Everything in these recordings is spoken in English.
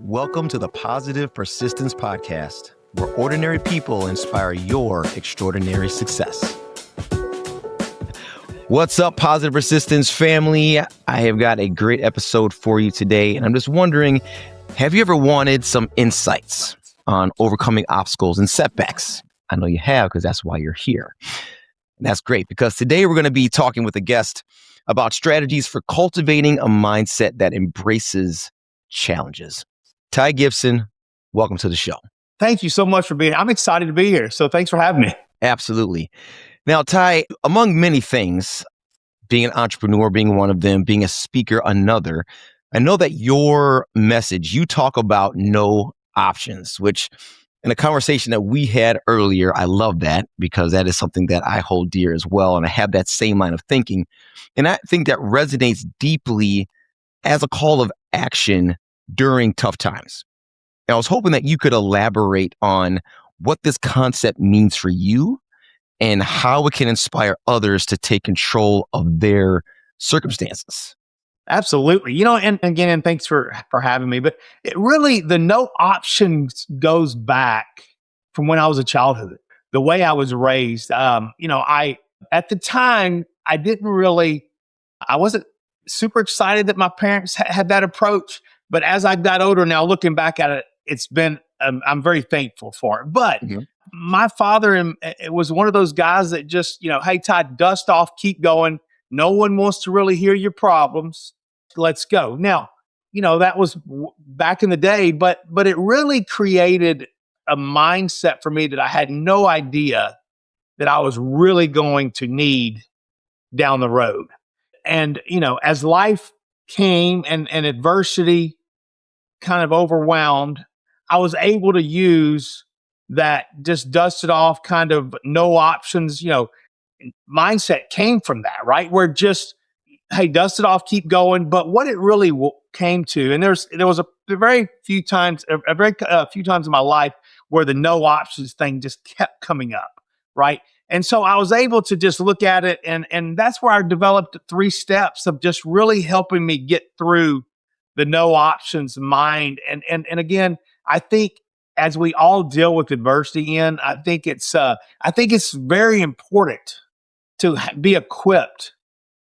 Welcome to the Positive Persistence Podcast, where ordinary people inspire your extraordinary success. What's up, Positive Persistence family? I have got a great episode for you today, and I'm just wondering, have you ever wanted some insights on overcoming obstacles and setbacks? I know you have, because that's why you're here. And that's great, because today we're going to be talking with a guest about strategies for cultivating a mindset that embraces challenges. Ty Gipson, welcome to the show. Thank you so much for being here. I'm excited to be here. So thanks for having me. Absolutely. Now, Ty, among many things, being an entrepreneur, being one of them, being a speaker, another, I know that your message, you talk about no options, which in a conversation that we had earlier, I love that because that is something that I hold dear as well. And I have that same line of thinking. And I think that resonates deeply as a call of action during tough times. And I was hoping that you could elaborate on what this concept means for you and how it can inspire others to take control of their circumstances. Absolutely. And again, thanks for having me. But it really, the no options goes back from when I was a childhood, the way I was raised. At the time, I wasn't super excited that my parents had that approach. But as I got older now, looking back at it, it's been, I'm very thankful for it. But my father it was one of those guys that just, hey, Ty, dust off, keep going. No one wants to really hear your problems. Let's go. Now, that was back in the day, but it really created a mindset for me that I had no idea that I was really going to need down the road. And, as life came and adversity kind of overwhelmed, I was able to use that just dust it off kind of no options, mindset came from that, right? Where just, hey, dust it off, keep going. But what it really came to, and there was a very few times in my life where the no options thing just kept coming up, right? And so I was able to just look at it, and that's where I developed 3 steps of just really helping me get through the no options mind. And again, I think as we all deal with adversity, I think it's very important to be equipped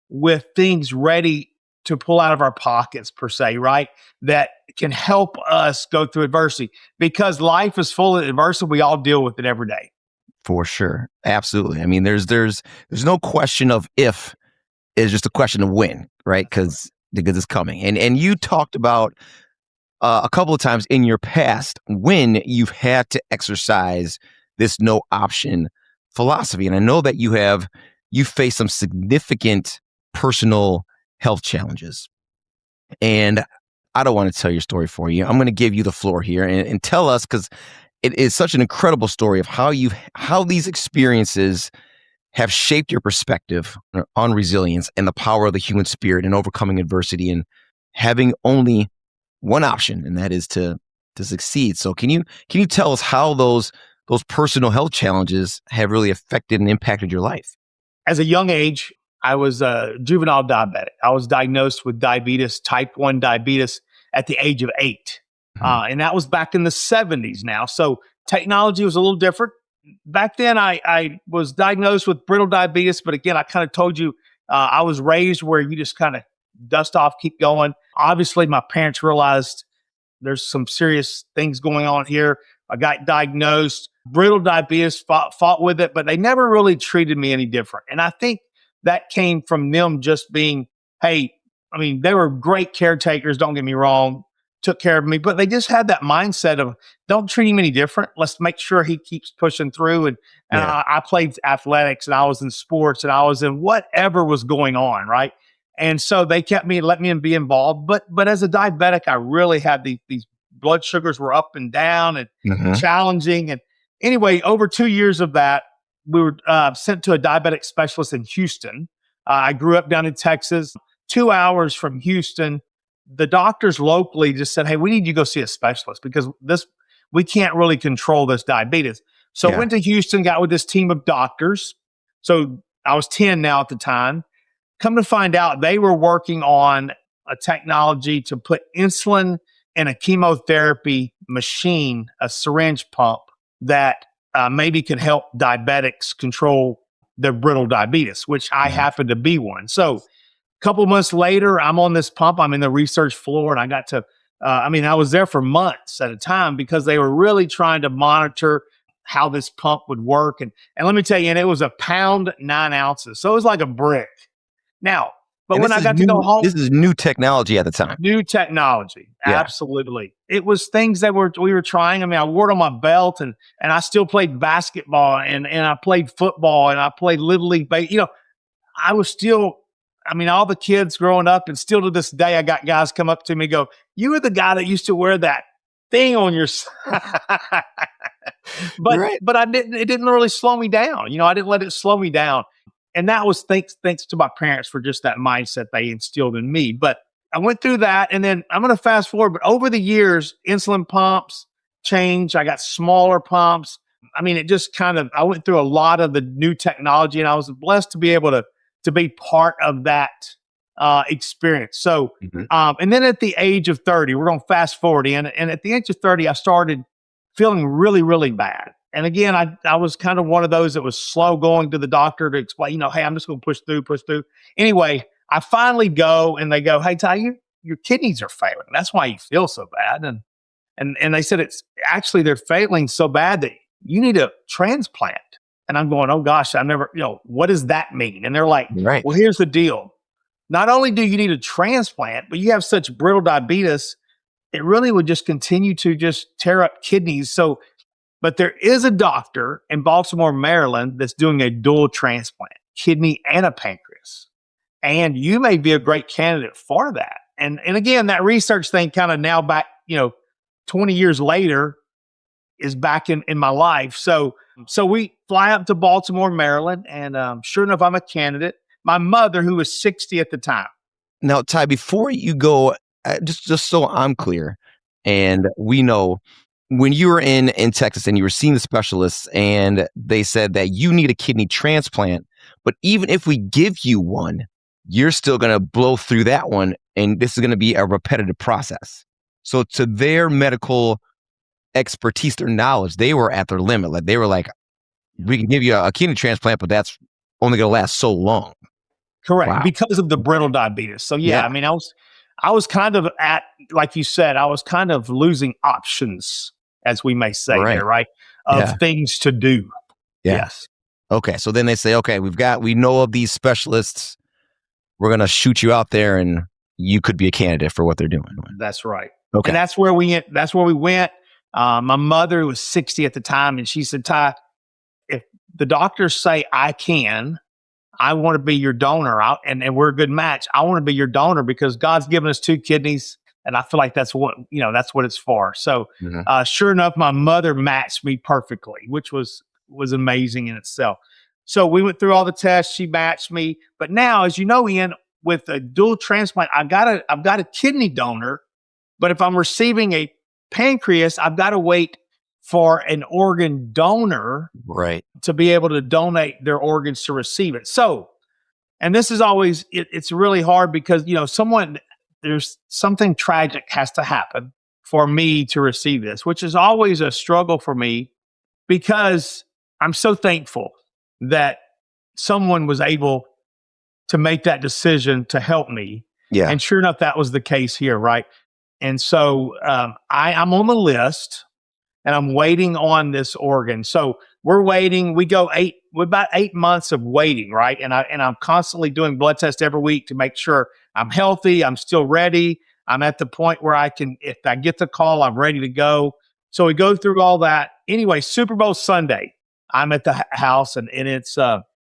with things ready to pull out of our pockets, per se, right? That can help us go through adversity, because life is full of adversity. We all deal with it every day. For sure. Absolutely. I mean, there's no question of if, it's just a question of when, right? Because it's coming. And you talked about a couple of times in your past when you've had to exercise this no option philosophy. And I know that you faced some significant personal health challenges. And I don't want to tell your story for you. I'm going to give you the floor here and tell us, because it is such an incredible story of how these experiences have shaped your perspective on resilience and the power of the human spirit and overcoming adversity and having only one option, and that is to succeed. So can you tell us how those personal health challenges have really affected and impacted your life? As a young age, I was a juvenile diabetic. I was diagnosed with diabetes, type 1 diabetes, at the age of 8. And that was back in the 70s now. So technology was a little different. Back then, I was diagnosed with brittle diabetes. But again, I kind of told you, I was raised where you just kind of dust off, keep going. Obviously, my parents realized there's some serious things going on here. I got diagnosed, brittle diabetes, fought with it, but they never really treated me any different. And I think that came from them just being, hey, they were great caretakers, don't get me wrong, took care of me, but they just had that mindset of, don't treat him any different. Let's make sure he keeps pushing through. And I played athletics, and I was in sports, and I was in whatever was going on, right? And so they let me be involved. But as a diabetic, I really had these blood sugars were up and down and challenging. And anyway, over 2 years of that, we were sent to a diabetic specialist in Houston. I grew up down in Texas, 2 hours from Houston. The doctors locally just said, hey, we need you to go see a specialist because we can't really control this diabetes. So I went to Houston, got with this team of doctors. So I was 10 now at the time. Come to find out, they were working on a technology to put insulin and a chemotherapy machine, a syringe pump that maybe can help diabetics control their brittle diabetes, which I happen to be one. So a couple months later, I'm on this pump. I'm in the research floor, and I got to, I was there for months at a time because they were really trying to monitor how this pump would work. And let me tell you, and it was a pound, 9 ounces. So it was like a brick. Now, but And when I got to go home, this is new technology at the time. new technology, Yeah. absolutely. It was things that we were trying. I wore it on my belt, and I still played basketball, and I played football, and I played little league. I was still. All the kids growing up, and still to this day, I got guys come up to me and go, "You were the guy that used to wear that thing on your." But Right. but I didn't. It didn't really slow me down. I didn't let it slow me down, and that was thanks to my parents for just that mindset they instilled in me. But I went through that, and then I'm going to fast forward. But over the years, insulin pumps changed. I got smaller pumps. It just kind of. I went through a lot of the new technology, and I was blessed to be able to be part of that experience. So, and then at the age of 30, we're going to fast forward in, and at the age of 30, I started feeling really, really bad. And again, I was kind of one of those that was slow going to the doctor to explain, hey, I'm just going to push through. Anyway, I finally go, and they go, hey, Ty, your kidneys are failing. That's why you feel so bad. And they said it's actually they're failing so bad that you need a transplant. And I'm going, oh gosh, I never, what does that mean? And they're like, Right. well, here's the deal. Not only do you need a transplant, but you have such brittle diabetes, it really would just continue to just tear up kidneys. So, but there is a doctor in Baltimore, Maryland, that's doing a dual transplant, kidney and a pancreas. And you may be a great candidate for that. And again, that research thing kind of now back, 20 years later is back in my life. So we fly up to Baltimore, Maryland, and sure enough, I'm a candidate. My mother, who was 60 at the time. Now, Ty, before you go, just so I'm clear, and we know, when you were in Texas and you were seeing the specialists, and they said that you need a kidney transplant, but even if we give you one, you're still going to blow through that one, and this is going to be a repetitive process. So to their medical expertise, their knowledge, they were at their limit. Like, they were like, we can give you a kidney transplant, but that's only going to last so long. Correct. Wow. Because of the brittle diabetes. So Yeah. I was kind of at, like you said, I was kind of losing options, as we may say Right. there, right? Of Yeah. things to do. Yeah. Yes. Okay. So then they say, okay, we know of these specialists. We're going to shoot you out there, and you could be a candidate for what they're doing. That's right. Okay. And that's where we went. My mother was 60 at the time, and she said, Ty, if the doctors say I want to be your donor, and we're a good match. I want to be your donor because God's given us 2 kidneys, and I feel like that's what it's for. So, sure enough, my mother matched me perfectly, which was amazing in itself. So we went through all the tests. She matched me, but now, as you know, Ian, with a dual transplant, I've got a kidney donor, but if I'm receiving a pancreas, I've got to wait for an organ donor, Right. to be able to donate their organs to receive it. So, and this is always, it's really hard because, there's something tragic has to happen for me to receive this, which is always a struggle for me because I'm so thankful that someone was able to make that decision to help me. Yeah. And sure enough, that was the case here. Right. And so I'm on the list, and I'm waiting on this organ. So we're waiting. We're about 8 months of waiting, right? And I'm constantly doing blood tests every week to make sure I'm healthy. I'm still ready. I'm at the point where if I get the call, I'm ready to go. So we go through all that. Anyway, Super Bowl Sunday, I'm at the house, and it's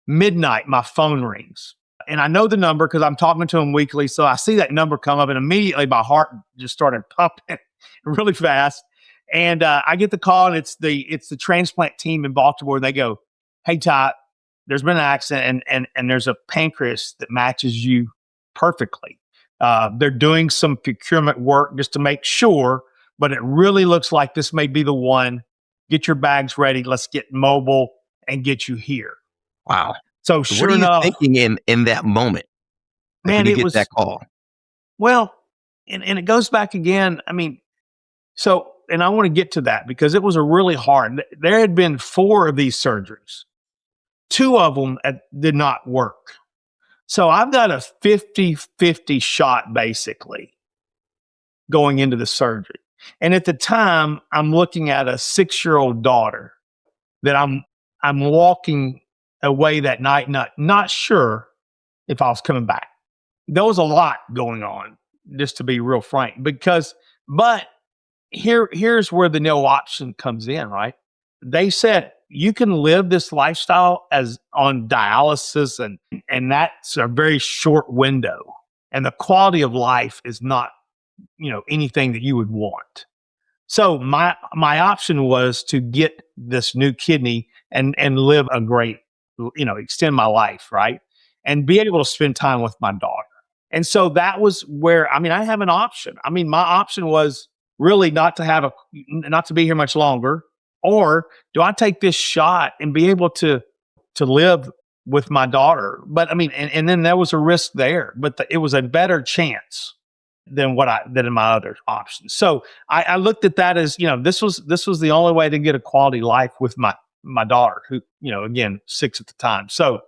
midnight. My phone rings, and I know the number because I'm talking to him weekly. So I see that number come up, and immediately my heart just started pumping really fast. And I get the call, and it's the transplant team in Baltimore. They go, hey, Ty, there's been an accident, and there's a pancreas that matches you perfectly. They're doing some procurement work just to make sure, but it really looks like this may be the one. Get your bags ready. Let's get mobile and get you here. Wow. So So sure what are you enough, thinking in that moment? Like, man, when you it get was that call? well, and it goes back again. So, and I want to get to that because it was a really hard. There had been 4 of these surgeries. 2 of them did not work. So I've got a 50-50 shot basically going into the surgery. And at the time, I'm looking at a 6-year-old daughter that I'm walking away that night, not sure if I was coming back. There was a lot going on, just to be real frank, but here's where the no option comes in, right? They said you can live this lifestyle as on dialysis, and that's a very short window, and the quality of life is not, anything that you would want. So my option was to get this new kidney and live a great, extend my life, right? And be able to spend time with my daughter. And so that was where, I have an option. My option was really not to be here much longer, or do I take this shot and be able to live with my daughter? But and then there was a risk there, but it was a better chance than in my other options. So I looked at that as, this was the only way to get a quality life with my daughter, who, again, 6 at the time. So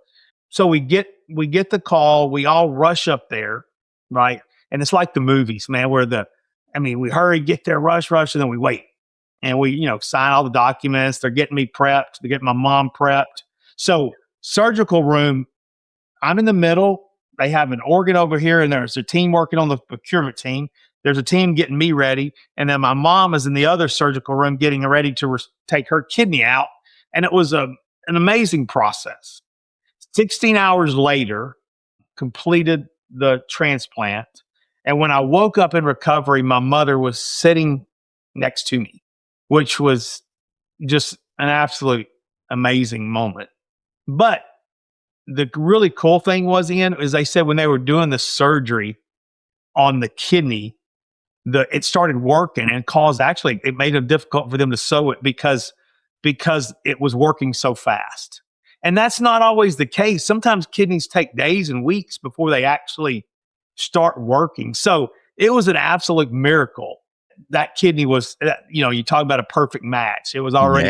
we get the call, we all rush up there, right? And it's like the movies, man, where we hurry, get there, rush, and then we wait. And we, sign all the documents. They're getting me prepped. They're getting my mom prepped. So surgical room, I'm in the middle. They have an organ over here, and there's a team working on the procurement team. There's a team getting me ready. And then my mom is in the other surgical room getting ready to take her kidney out. And it was an amazing process. 16 hours later, completed the transplant. And when I woke up in recovery, my mother was sitting next to me, which was just an absolute amazing moment. But the really cool thing is they said when they were doing the surgery on the kidney, it started working and it made it difficult for them to sew it because it was working so fast. And that's not always the case. Sometimes kidneys take days and weeks before they actually start working. So it was an absolute miracle. That kidney was, you talk about a perfect match. It was already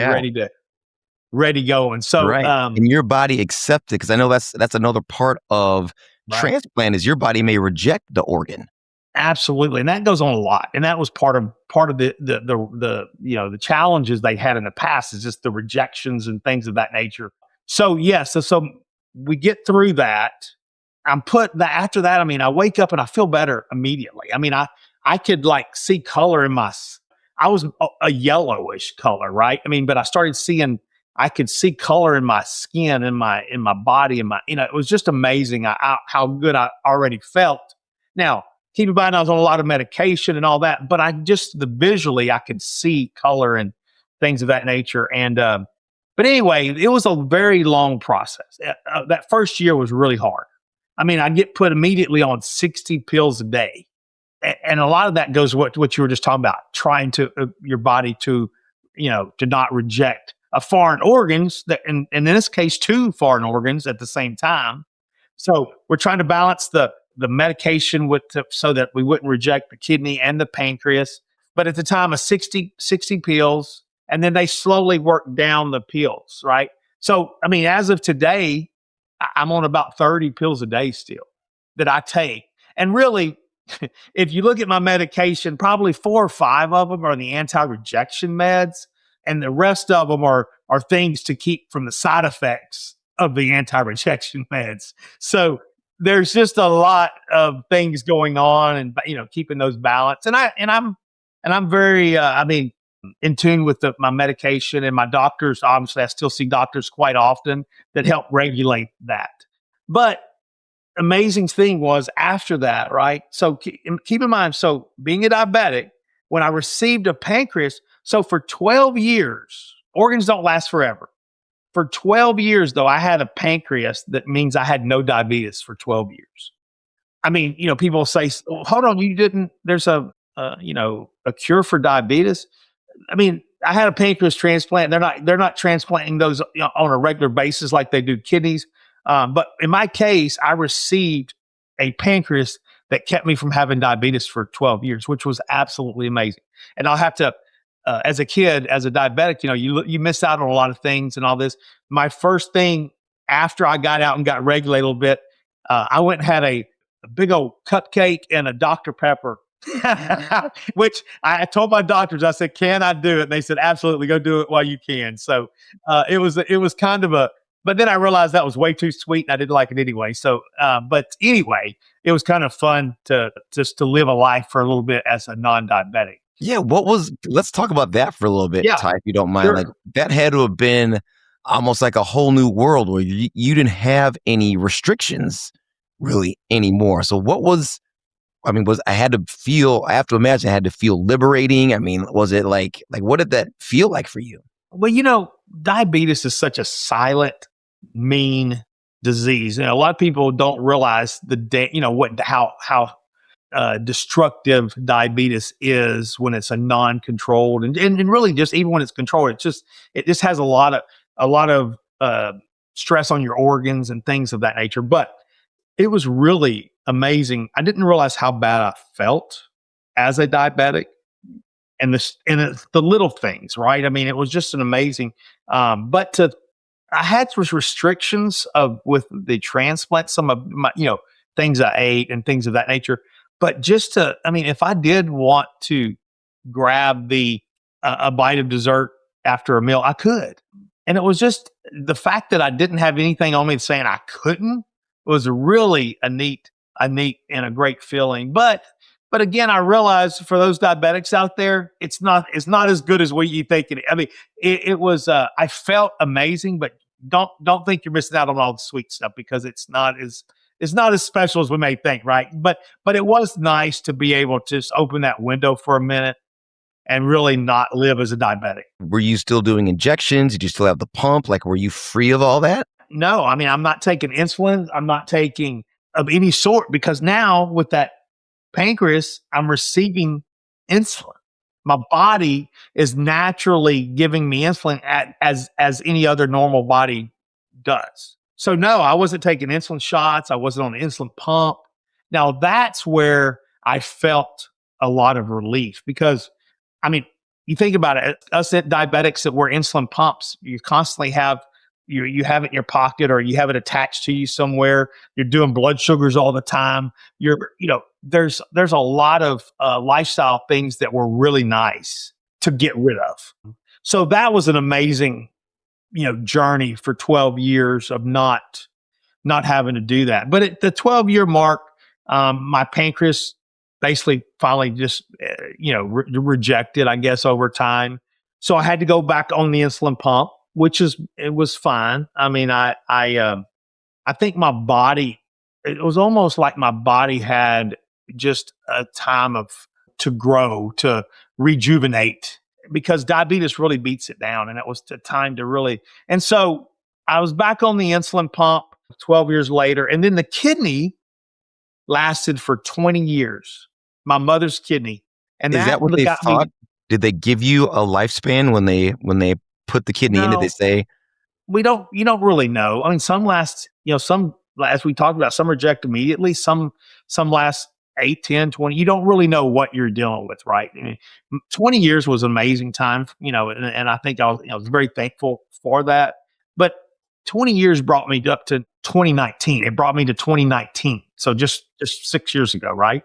ready to go. And so, right. And your body accepted, because I know that's another part of transplant is your body may reject the organ. Absolutely. And that goes on a lot. And that was part of the challenges they had in the past, is just the rejections and things of that nature. So yes, so we get through that. After that, I wake up and I feel better immediately. I could see color I was a yellowish color, right? But I could see color in my skin, in my body, it was just amazing how good I already felt. Now, keep in mind, I was on a lot of medication and all that, but visually I could see color and things of that nature. And, but anyway, it was a very long process. That first year was really hard. I get put immediately on 60 pills a day. And a lot of that goes what you were just talking about, trying to your body to not reject foreign organs, and in this case, 2 foreign organs at the same time. So we're trying to balance the medication so that we wouldn't reject the kidney and the pancreas. But at the time of 60 pills, and then they slowly work down the pills, right? So, as of today, I'm on about 30 pills a day still that I take. And really, if you look at my medication, probably 4 or 5 of them are the anti-rejection meds, and the rest of them are things to keep from the side effects of the anti-rejection meds. So there's just a lot of things going on, and keeping those balanced. And I'm very in tune with my medication, and my doctors. Obviously, I still see doctors quite often that help regulate that. But amazing thing was after that, right? So keep in mind, so being a diabetic, when I received a pancreas, so for 12 years, organs don't last forever. For 12 years, though, I had a pancreas. That means I had no diabetes for 12 years. People say, oh, hold on, you didn't, there's a cure for diabetes. I had a pancreas transplant. They're not transplanting those on a regular basis like they do kidneys. But in my case, I received a pancreas that kept me from having diabetes for 12 years, which was absolutely amazing. And I'll have to, as a kid, as a diabetic, you miss out on a lot of things and all this. My first thing after I got out and got regulated a little bit, I went and had a big old cupcake and a Dr. Pepper, which I told my doctors, I said, can I do it? And they said, absolutely, go do it while you can. So it was kind of but then I realized that was way too sweet and I didn't like it anyway. So, but anyway, it was kind of fun to just to live a life for a little bit as a non-diabetic. Yeah, let's talk about that for a little bit, Yeah, Ty, if you don't mind. Like, sure. that had to have been almost like a whole new world where you didn't have any restrictions really anymore. So I have to imagine it had to feel liberating. I mean, was it like what did that feel like for you? Well, diabetes is such a silent, mean disease. A lot of people don't realize how destructive diabetes is when it's a non-controlled, and really just even when it's controlled, it just has a lot of stress on your organs and things of that nature. But it was really amazing. I didn't realize how bad I felt as a diabetic, and it's the little things, right? I mean, it was just an amazing. But I had some restrictions with the transplant, some of my things I ate and things of that nature. But if I did want to grab a bite of dessert after a meal, I could. And it was just the fact that I didn't have anything on me saying I couldn't was really a neat and a great feeling. But again, I realized for those diabetics out there, it's not as good as what you think it. I mean, it was. I felt amazing, but don't think you're missing out on all the sweet stuff, because it's not as special as we may think, right? But it was nice to be able to just open that window for a minute and really not live as a diabetic. Were you still doing injections? Did you still have the pump? Like, were you free of all that? No, I mean, I'm not taking insulin. I'm not taking of any sort, because now with that pancreas, I'm receiving insulin. My body is naturally giving me insulin as any other normal body does. So no, I wasn't taking insulin shots. I wasn't on an insulin pump. Now that's where I felt a lot of relief, because I mean, you think about it, us diabetics that wear insulin pumps, you constantly have you have it in your pocket, or you have it attached to you somewhere. You're doing blood sugars all the time. There's a lot of lifestyle things that were really nice to get rid of. So that was an amazing, journey for 12 years of not having to do that. But at the 12-year mark, my pancreas basically finally just, rejected, I guess, over time. So I had to go back on the insulin pump, it was fine. I mean, I think my body, it was almost like my body had just a time to grow, to rejuvenate, because diabetes really beats it down. And it was the time to really, and so I was back on the insulin pump 12 years later. And then the kidney lasted for 20 years, my mother's kidney. And Is that that what they got thought? me, Did they give you a lifespan when they put the kidney in? Did they no, say you don't really know. I mean, some last, some, as we talked about, some reject immediately, some last 8, 10, 20. You don't really know what you're dealing with, right? I mean, 20 years was an amazing time, and I think I was very thankful for that. But 20 years brought me up to 2019. It brought me to 2019. So just 6 years ago, right?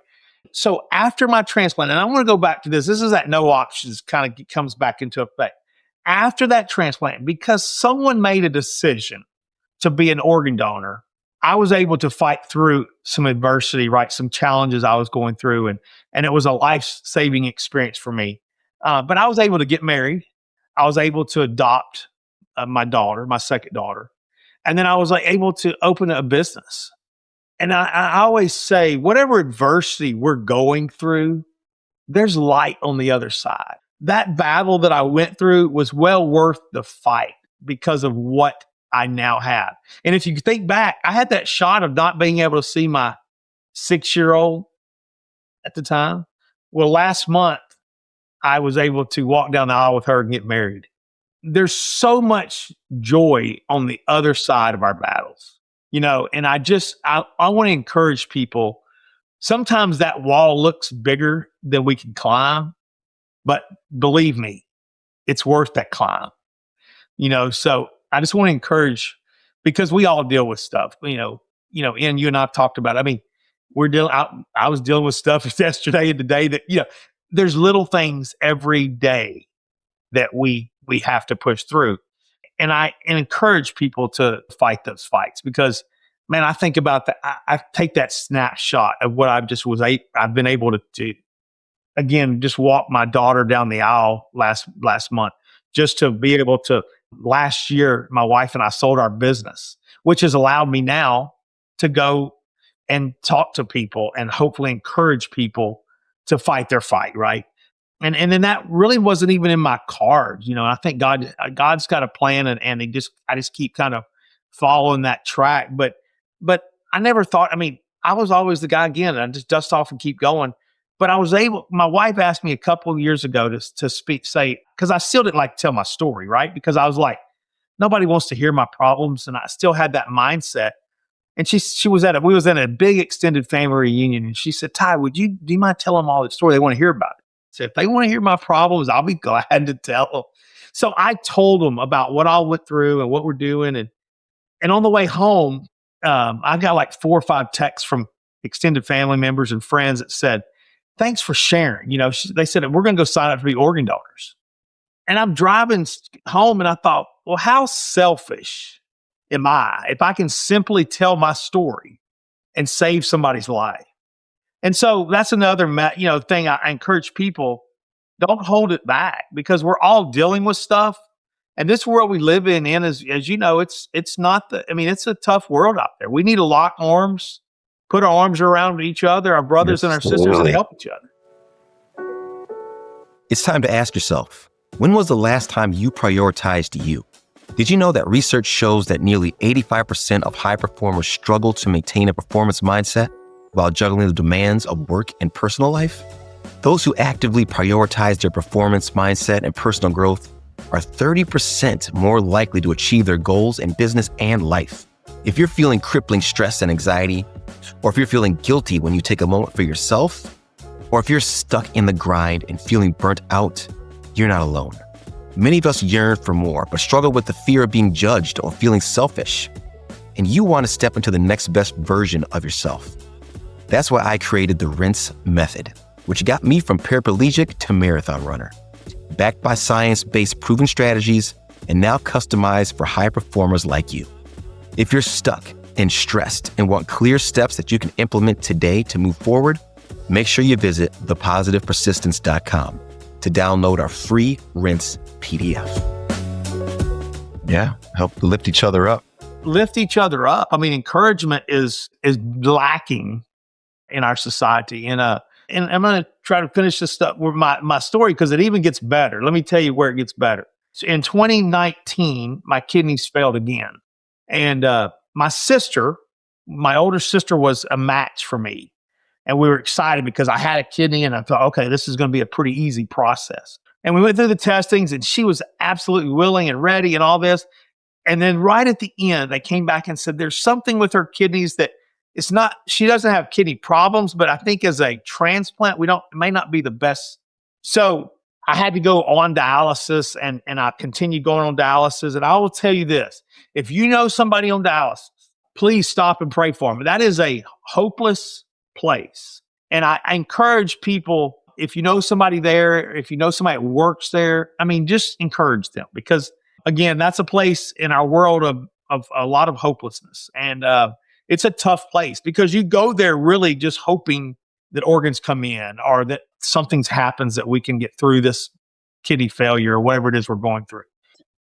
So after my transplant, and I want to go back to this. This is that no options kind of comes back into effect. After that transplant, because someone made a decision to be an organ donor, I was able to fight through some adversity, right? Some challenges I was going through, and it was a life-saving experience for me. But I was able to get married. I was able to adopt my daughter, my second daughter, and then I was able to open a business. And I always say, whatever adversity we're going through, there's light on the other side. That battle that I went through was well worth the fight because of what I now have. And if you think back, I had that shot of not being able to see my 6-year-old at the time. Well, last month, I was able to walk down the aisle with her and get married. There's so much joy on the other side of our battles, and I want to encourage people sometimes that wall looks bigger than we can climb, but believe me, it's worth that climb. So I just want to encourage, because we all deal with stuff, and you and I've talked about it. I mean, I was dealing with stuff yesterday and today that, there's little things every day that we have to push through. And I encourage people to fight those fights, because man, I think about that. I take that snapshot of what I've been able to do. Again, just walk my daughter down the aisle last month, just to be able to. Last year, my wife and I sold our business, which has allowed me now to go and talk to people and hopefully encourage people to fight their fight, right? And then that really wasn't even in my cards. I think God's got a plan, and I just keep kind of following that track. But I never thought. I mean, I was always the guy again. I just dust off and keep going. But I was able. My wife asked me a couple of years ago to say, because I still didn't like to tell my story, right? Because I was like, nobody wants to hear my problems, and I still had that mindset. And she was we was in a big extended family reunion, and she said, "Ty, do you mind telling them all the story? They want to hear about it." So if they want to hear my problems, I'll be glad to tell them. So I told them about what I went through and what we're doing, and on the way home, I got like 4 or 5 texts from extended family members and friends that said, "Thanks for sharing." They said, "We're going to go sign up to be organ donors." And I'm driving home, and I thought, well, how selfish am I if I can simply tell my story and save somebody's life? And so that's another thing I encourage people: don't hold it back, because we're all dealing with stuff. And this world we live in as you know, it's not it's a tough world out there. We need to lock arms, put our arms around each other, our brothers and our sisters, and help each other. It's time to ask yourself, when was the last time you prioritized you? Did you know that research shows that nearly 85% of high performers struggle to maintain a performance mindset while juggling the demands of work and personal life? Those who actively prioritize their performance mindset and personal growth are 30% more likely to achieve their goals in business and life. If you're feeling crippling stress and anxiety, or if you're feeling guilty when you take a moment for yourself, or if you're stuck in the grind and feeling burnt out, you're not alone. Many of us yearn for more, but struggle with the fear of being judged or feeling selfish. And you want to step into the next best version of yourself. That's why I created the Rinse Method, which got me from paraplegic to marathon runner. Backed by science-based proven strategies, and now customized for high performers like you. If you're stuck and stressed and want clear steps that you can implement today to move forward, make sure you visit thepositivepersistence.com to download our free Rinse PDF. Yeah, help lift each other up. Lift each other up. Encouragement is lacking in our society. And I'm going to try to finish this stuff with my story, because it even gets better. Let me tell you where it gets better. So in 2019, my kidneys failed again. And my older sister was a match for me. And we were excited because I had a kidney, and I thought, okay, this is going to be a pretty easy process. And we went through the testings, and she was absolutely willing and ready and all this. And then right at the end, they came back and said, there's something with her kidneys that she doesn't have kidney problems, but I think as a transplant, it may not be the best. So I had to go on dialysis, and I continued going on dialysis. And I will tell you this: if you know somebody on dialysis, please stop and pray for them. That is a hopeless place. And I encourage people, if you know somebody there, if you know somebody that works there, just encourage them, because again, that's a place in our world of a lot of hopelessness. And it's a tough place, because you go there really just hoping that organs come in, or that something happens that we can get through this kidney failure or whatever it is we're going through.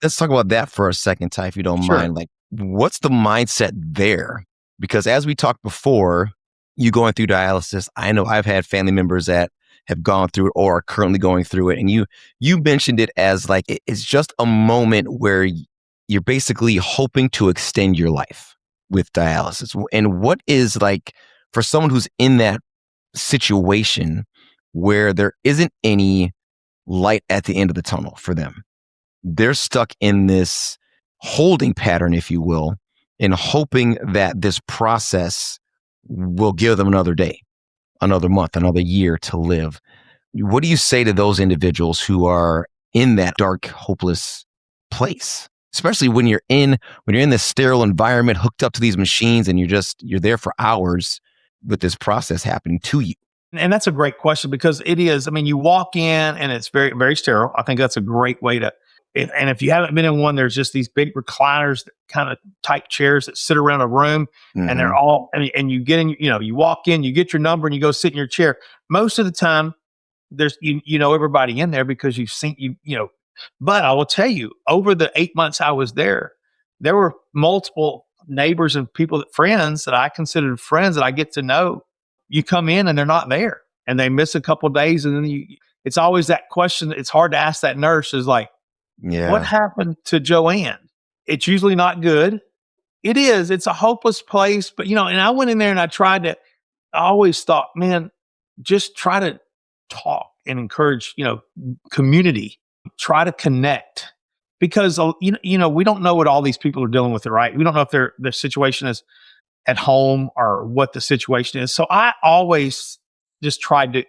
Let's talk about that for a second, Ty, if you don't mind. Like, what's the mindset there? Because as we talked before, you going through dialysis, I know I've had family members that have gone through it or are currently going through it. And you mentioned it as like, it's just a moment where you're basically hoping to extend your life with dialysis. And what is, like, for someone who's in that situation where there isn't any light at the end of the tunnel for them, they're stuck in this holding pattern, if you will, in hoping that this process will give them another day. another month, another year to live. What do you say to those individuals who are in that dark, hopeless place? Especially when you're in this sterile environment, hooked up to these machines, and you're there for hours with this process happening to you. And that's a great question because it is. I mean, you walk in and it's very, very sterile. I think that's a great way to. And if you haven't been in one, there's just these big recliners, kind of type chairs that sit around a room, and they're all. And you get in. You walk in, you get your number, and you go sit in your chair. Most of the time, there's you know everybody in there because you've seen you know. But I will tell you, over the 8 months I was there were multiple neighbors and friends that I considered friends that I get to know. You come in and they're not there, and they miss a couple of days, and then it's always that question. It's hard to ask that nurse is like, what Yeah. happened to Joanne? It's usually not good. It is. It's a hopeless place, but and I went in there and I always thought, man, just try to talk and encourage, community. Try to connect because we don't know what all these people are dealing with, right? We don't know if their situation is at home or what the situation is. So I always just tried to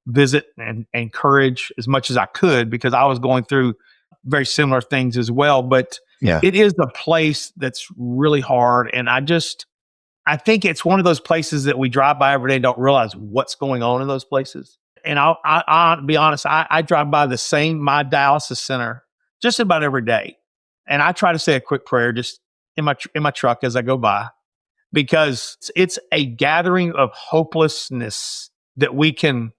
visit and encourage as much as I could because I was going through very similar things as well. But Yeah. it is a place that's really hard. And I think it's one of those places that we drive by every day and don't realize what's going on in those places. And I'll be honest, I drive by my dialysis center just about every day. And I try to say a quick prayer just in my truck as I go by because it's a gathering of hopelessness that we can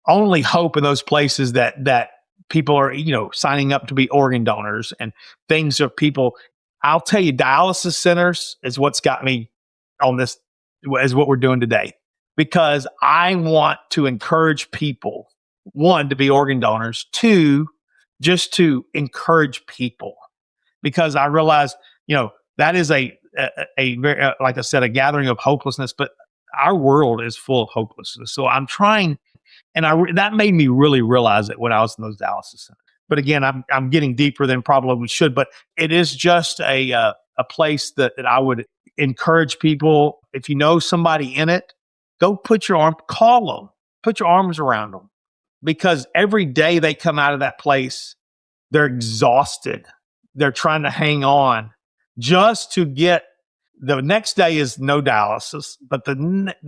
only hope in those places that people are, signing up to be organ donors and things of people. I'll tell you, dialysis centers is what's got me on this, is what we're doing today, because I want to encourage people, one, to be organ donors, two, just to encourage people, because I realize, that is a very, like I said, a gathering of hopelessness, but our world is full of hopelessness. So I'm trying, and that made me really realize it when I was in those dialysis centers. But again, I'm getting deeper than probably we should, but it is just a place that I would encourage people. If you know somebody in it, go call them, put your arms around them, because every day they come out of that place, they're exhausted. They're trying to hang on just to get the next day is no dialysis, but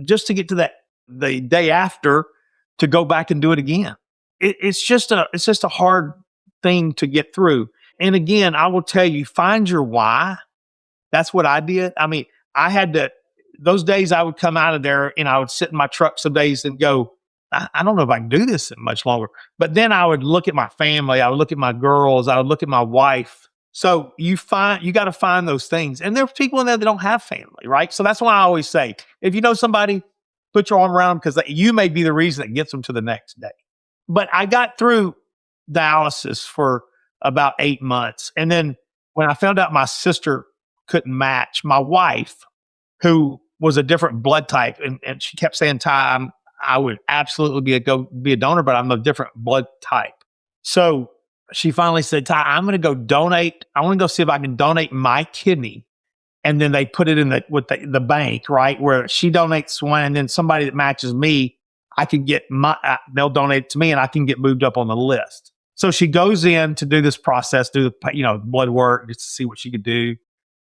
just to get to the day after to go back and do it again. It's just a hard thing to get through. And again, I will tell you, find your why. That's what I did. I mean, I had to, those days I would come out of there and I would sit in my truck some days and go, I don't know if I can do this much longer. But then I would look at my family. I would look at my girls. I would look at my wife. So you got to find those things. And there's people in there that don't have family, right? So that's why I always say, if you know somebody, put your arm around them because you may be the reason that gets them to the next day. But I got through dialysis for about 8 months. And then when I found out my sister couldn't match, my wife, who was a different blood type, and she kept saying, Ty, I would absolutely be a donor, but I'm a different blood type. So she finally said, Ty, I'm going to go donate. I want to go see if I can donate my kidney. And then they put it in the bank, right, where she donates one, and then somebody that matches me, I can get they'll donate it to me, and I can get moved up on the list. So she goes in to do this process, do the blood work, just to see what she could do.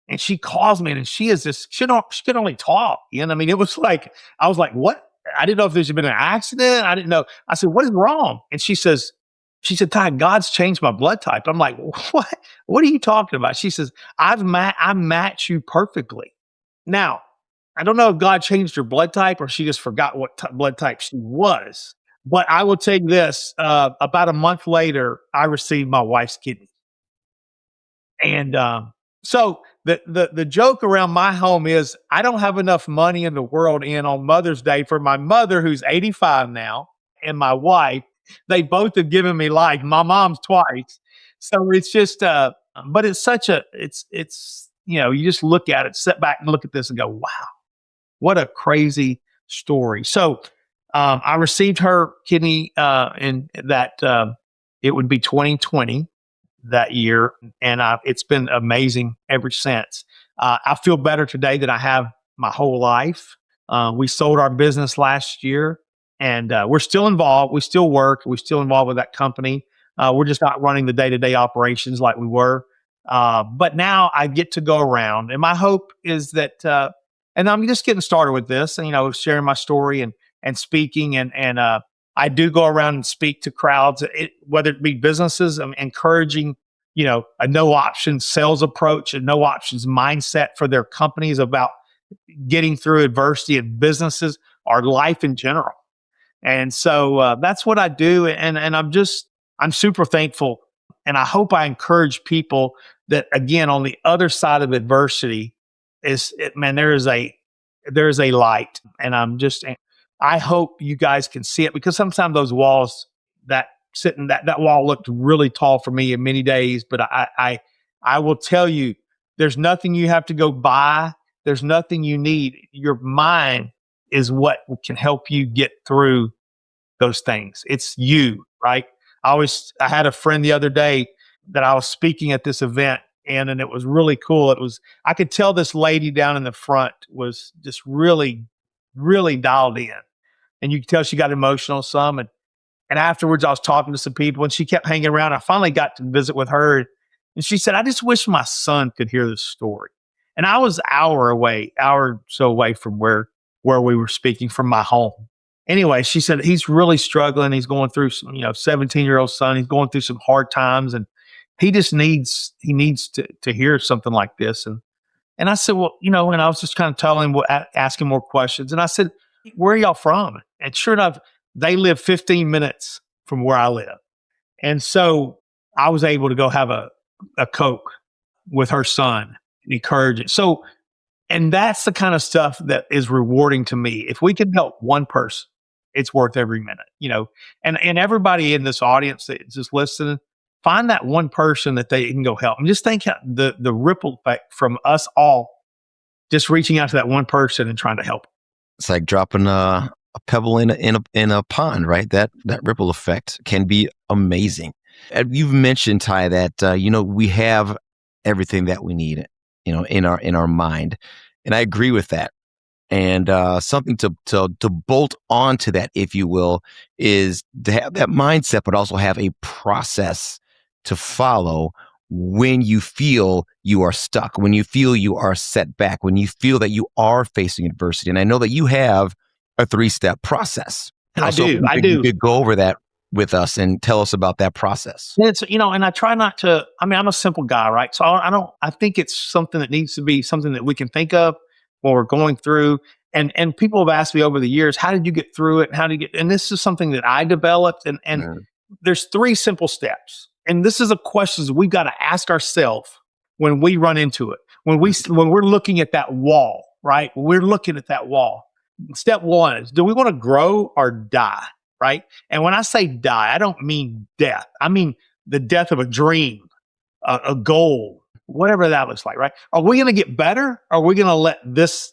And she calls me, and she could only talk. I mean, it was like, I was like, what? I didn't know if there's been an accident. I didn't know. I said, what is wrong? And she said, Ty, God's changed my blood type. I'm like, what? What are you talking about? She says, I match you perfectly. Now, I don't know if God changed her blood type or she just forgot what blood type she was. But I will tell you this, about a month later, I received my wife's kidney. And so the joke around my home is I don't have enough money in the world on Mother's Day for my mother, who's 85 now, and my wife. They both have given me life. My mom's twice. So it's just, but it's you just look at it, sit back and look at this and go, wow, what a crazy story. So I received her kidney in that it would be 2020 that year. And it's been amazing ever since. I feel better today than I have my whole life. We sold our business last year. And we're still involved. We still work. We're still involved with that company. We're just not running the day-to-day operations like we were. But now I get to go around, and my hope is that, and I'm just getting started with this, and sharing my story and speaking, and I do go around and speak to crowds, whether it be businesses, I'm encouraging, a no options sales approach, a no options mindset for their companies about getting through adversity in businesses or life in general. And so that's what I do. And I'm super thankful. And I hope I encourage people that, again, on the other side of adversity man, there is a light. And I hope you guys can see it, because sometimes those walls that wall looked really tall for me in many days, but I will tell you, there's nothing you have to go buy. There's nothing you need. Your mind is what can help you get through those things. It's you, right? I had a friend the other day that I was speaking at this event, and it was really cool. I could tell this lady down in the front was just really, really dialed in. And you could tell she got emotional some. And afterwards I was talking to some people, and she kept hanging around. I finally got to visit with her, and she said, "I just wish my son could hear this story." And I was hour or so away from where we were speaking, from my home. Anyway, she said he's really struggling. He's going through some, 17-year-old son. He's going through some hard times, and he needs to hear something like this. And I said, well, and I was just kind of telling him, asking more questions. And I said, "Where are y'all from?" And sure enough, they live 15 minutes from where I live. And so I was able to go have a Coke with her son and encourage it. So, and that's the kind of stuff that is rewarding to me. If we can help one person, it's worth every minute. And everybody in this audience that's just listening, find that one person that they can go help. And just think how the ripple effect from us all just reaching out to that one person and trying to help. It's like dropping a pebble in a pond, right? That ripple effect can be amazing. And you've mentioned, Ty, that we have everything that we need, in our mind, and I agree with that. And something to bolt onto that, if you will, is to have that mindset, but also have a process to follow when you feel you are stuck, when you feel you are set back, when you feel that you are facing adversity. And I know that you have a 3-step process. I do. You could go over that with us and tell us about that process. It's, and I try not to, I'm a simple guy, right? So I think it's something that needs to be something that we can think of when we're going through. And people have asked me over the years, how did you get through it? And this is something that I developed. And there's 3 simple steps. And this is a question we've got to ask ourselves when we run into it. When we're looking at that wall, right? When we're looking at that wall. Step 1 is, do we want to grow or die? Right? And when I say die, I don't mean death. I mean the death of a dream, a goal, whatever that looks like, right? Are we going to get better? Or are we going to let this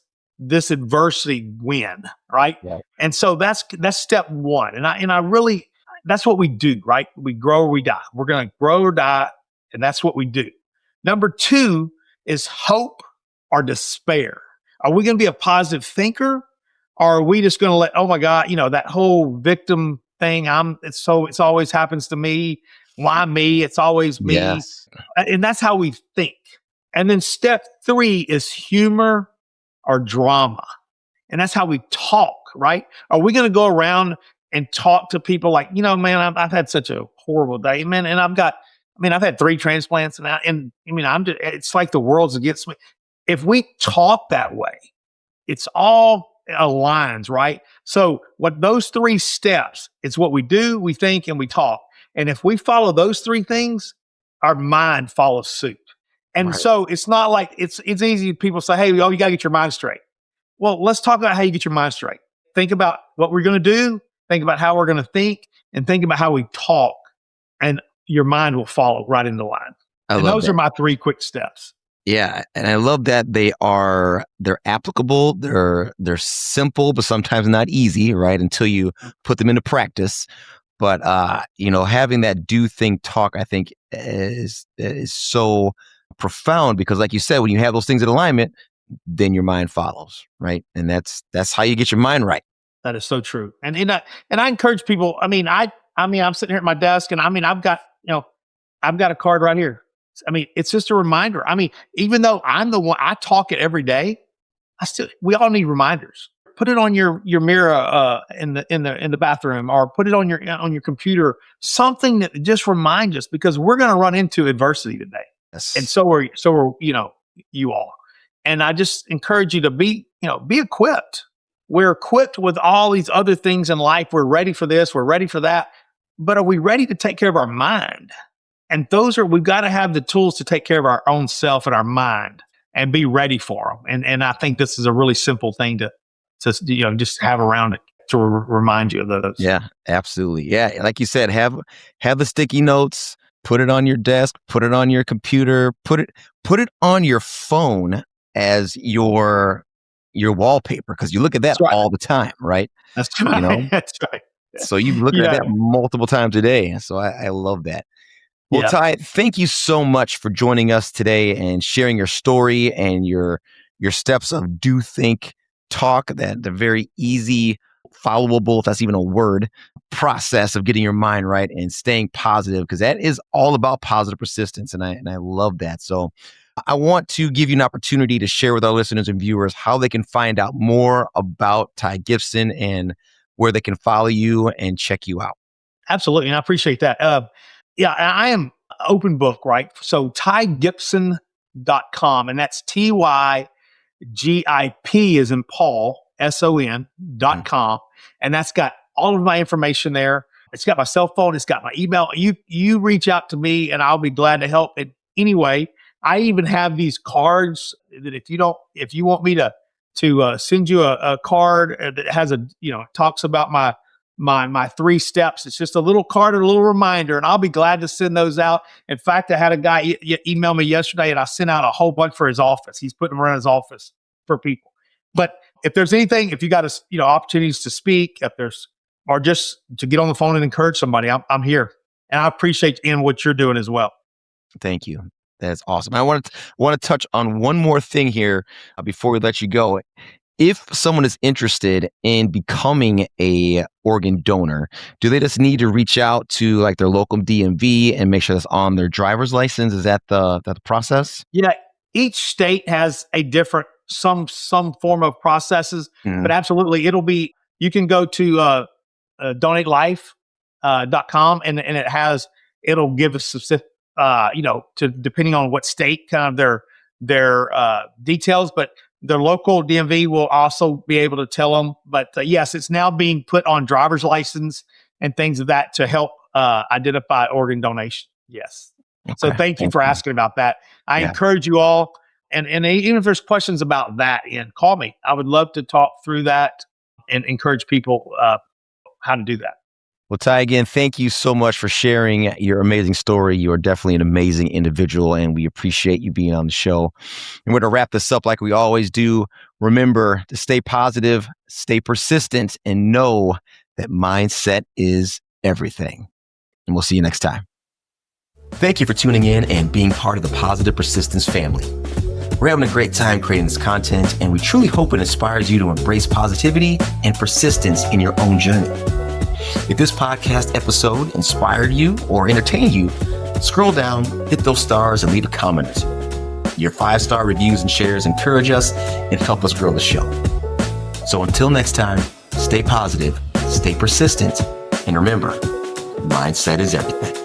adversity win, right? Yeah. And so that's step 1. And I really, that's what we do, right? We grow or we die. We're going to grow or die, and that's what we do. Number 2 is hope or despair. Are we going to be a positive thinker? Or are we just going to let, oh my God, that whole victim thing, it's always happens to me. Why me? It's always me. Yes. And that's how we think. And then step 3 is humor or drama. And that's how we talk, right? Are we going to go around and talk to people like, man, I've had such a horrible day, man. And I've had 3 transplants it's like the world's against me. If we talk that way, it's all aligns, right? So what those 3 steps, it's what we do, we think, and we talk. And if we follow those 3 things, our mind follows suit. And right. So it's not like it's easy. People say, hey, you got to get your mind straight. Well, let's talk about how you get your mind straight. Think about what we're going to do. Think about how we're going to think, and think about how we talk, and your mind will follow right into line. And those are my 3 quick steps. Yeah, and I love that they're applicable, they're simple, but sometimes not easy, right? Until you put them into practice. But having that do, think, talk, I think is so profound, because like you said, when you have those things in alignment, then your mind follows, right? And that's how you get your mind right. That is so true. And I encourage people. I'm sitting here at my desk, and I've got a card right here. It's just a reminder. Even though I'm the one, I talk it every day. We all need reminders. Put it on your mirror in the bathroom, or put it on your computer. Something that just reminds us, because we're going to run into adversity today, Yes. and so are you all. And I just encourage you to be equipped. We're equipped with all these other things in life. We're ready for this. We're ready for that. But are we ready to take care of our mind? And we've got to have the tools to take care of our own self and our mind and be ready for them. And I think this is a really simple thing to just have around it to remind you of those. Yeah, absolutely. Yeah. Like you said, have the sticky notes, put it on your desk, put it on your computer, put it on your phone as your wallpaper, because you look at that That's right. all the time, right? That's right. You know? That's right. So you look at that multiple times a day. So I love that. Well, Ty, thank you so much for joining us today and sharing your story and your steps of do, think, talk, that the very easy, followable, if that's even a word, process of getting your mind right and staying positive, because that is all about positive persistence. And I love that. So I want to give you an opportunity to share with our listeners and viewers how they can find out more about Ty Gipson and where they can follow you and check you out. Absolutely. And I appreciate that. I am open book, right? So tygipson.com, and that's TYGIP as in Paul, SON.com. And that's got all of my information there. It's got my cell phone. It's got my email. You reach out to me and I'll be glad to help in any way. I even have these cards that if you want me to send you a card that has talks about my 3 steps. It's just a little card and a little reminder, and I'll be glad to send those out. In fact, I had a guy email me yesterday, and I sent out a whole bunch for his office. He's putting them around his office for people. But if there's anything, if you got opportunities to speak, or just to get on the phone and encourage somebody, I'm here, and I appreciate what you're doing as well. Thank you. That's awesome. I want to touch on one more thing here before we let you go. If someone is interested in becoming a organ donor, do they just need to reach out to like their local DMV and make sure that's on their driver's license? Is that the process? Yeah, each state has a different some form of processes, but absolutely, you can go to donatelife.com and it'll give us specific, depending on what state, kind of their details, but the local DMV will also be able to tell them. But yes, it's now being put on driver's license and things of that to help identify organ donation. Yes. Okay. So thank you for asking about that. I encourage you all, and even if there's questions about that, call me. I would love to talk through that and encourage people how to do that. Well, Ty, again, thank you so much for sharing your amazing story. You are definitely an amazing individual, and we appreciate you being on the show. And we're going to wrap this up like we always do. Remember to stay positive, stay persistent, and know that mindset is everything. And we'll see you next time. Thank you for tuning in and being part of the Positive Persistence family. We're having a great time creating this content, and we truly hope it inspires you to embrace positivity and persistence in your own journey. If this podcast episode inspired you or entertained you, scroll down, hit those stars, and leave a comment. Your 5-star reviews and shares encourage us and help us grow the show. So until next time, stay positive, stay persistent, and remember, mindset is everything.